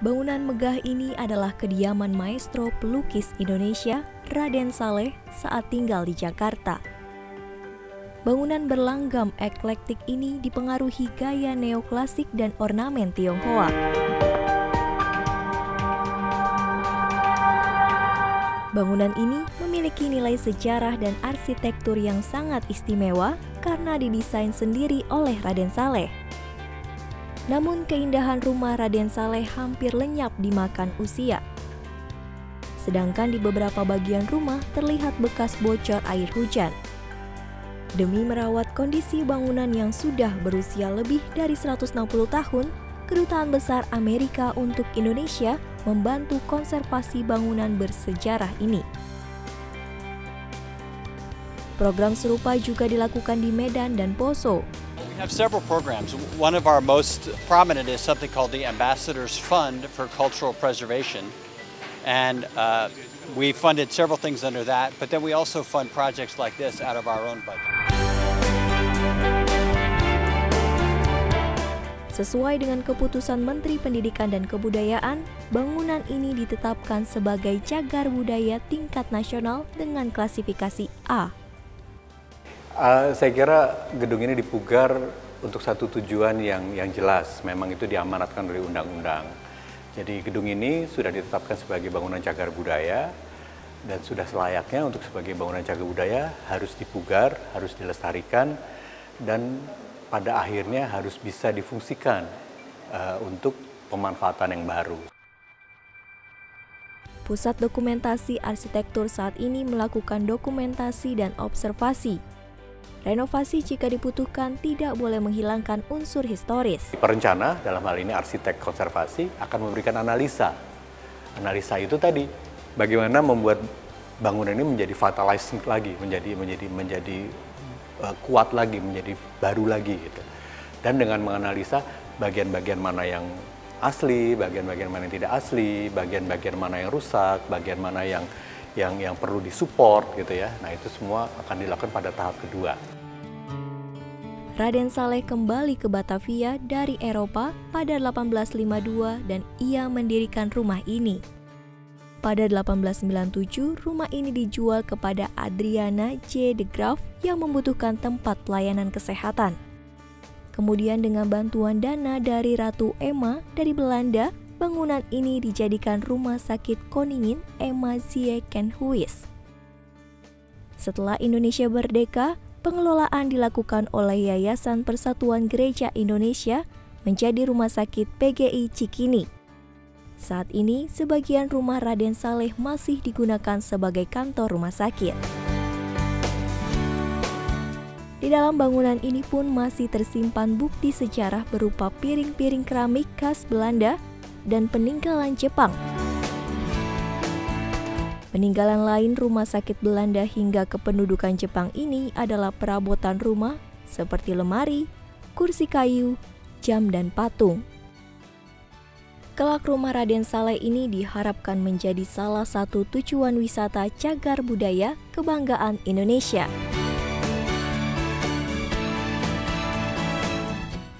Bangunan megah ini adalah kediaman maestro pelukis Indonesia, Raden Saleh, saat tinggal di Jakarta. Bangunan berlanggam eklektik ini dipengaruhi gaya neoklasik dan ornamen Tionghoa. Bangunan ini memiliki nilai sejarah dan arsitektur yang sangat istimewa karena didesain sendiri oleh Raden Saleh. Namun keindahan rumah Raden Saleh hampir lenyap dimakan usia. Sedangkan di beberapa bagian rumah terlihat bekas bocor air hujan. Demi merawat kondisi bangunan yang sudah berusia lebih dari 160 tahun, Kedutaan Besar Amerika untuk Indonesia membantu konservasi bangunan bersejarah ini. Program serupa juga dilakukan di Medan dan Poso. We have several programs. One of our most prominent is something called the Ambassadors Fund for Cultural Preservation. And we funded several things under that, but then we also fund projects like this out of our own budget. Sesuai dengan keputusan Menteri Pendidikan dan Kebudayaan, bangunan ini ditetapkan sebagai cagar budaya tingkat nasional dengan klasifikasi A. Saya kira gedung ini dipugar untuk satu tujuan yang jelas, memang itu diamanatkan oleh undang-undang. Jadi gedung ini sudah ditetapkan sebagai bangunan cagar budaya dan sudah selayaknya untuk sebagai bangunan cagar budaya harus dipugar, harus dilestarikan dan pada akhirnya harus bisa difungsikan untuk pemanfaatan yang baru. Pusat Dokumentasi Arsitektur saat ini melakukan dokumentasi dan observasi. Renovasi jika dibutuhkan tidak boleh menghilangkan unsur historis. Perencana, dalam hal ini arsitek konservasi, akan memberikan analisa. Analisa itu tadi, bagaimana membuat bangunan ini menjadi vitalized lagi, menjadi kuat lagi, menjadi baru lagi gitu. Dan dengan menganalisa bagian-bagian mana yang asli, bagian-bagian mana yang tidak asli, bagian-bagian mana yang rusak, bagian mana yang perlu disupport gitu ya. Nah, itu semua akan dilakukan pada tahap kedua. Raden Saleh kembali ke Batavia dari Eropa pada 1852 dan ia mendirikan rumah ini. Pada 1897, rumah ini dijual kepada Adriana J. de Graaf yang membutuhkan tempat pelayanan kesehatan. Kemudian dengan bantuan dana dari Ratu Emma dari Belanda, bangunan ini dijadikan Rumah Sakit Koningin Emma Ziekenhuis. Setelah Indonesia merdeka, pengelolaan dilakukan oleh Yayasan Persatuan Gereja Indonesia menjadi Rumah Sakit PGI Cikini. Saat ini, sebagian rumah Raden Saleh masih digunakan sebagai kantor rumah sakit. Di dalam bangunan ini pun masih tersimpan bukti sejarah berupa piring-piring keramik khas Belanda dan peninggalan Jepang. Peninggalan lain rumah sakit Belanda hingga kependudukan Jepang ini adalah perabotan rumah seperti lemari, kursi kayu, jam, dan patung. Kelak rumah Raden Saleh ini diharapkan menjadi salah satu tujuan wisata cagar budaya kebanggaan Indonesia.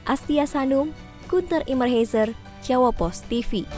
Astia Sanum, Gunter Immerheiser, Jawa Post TV.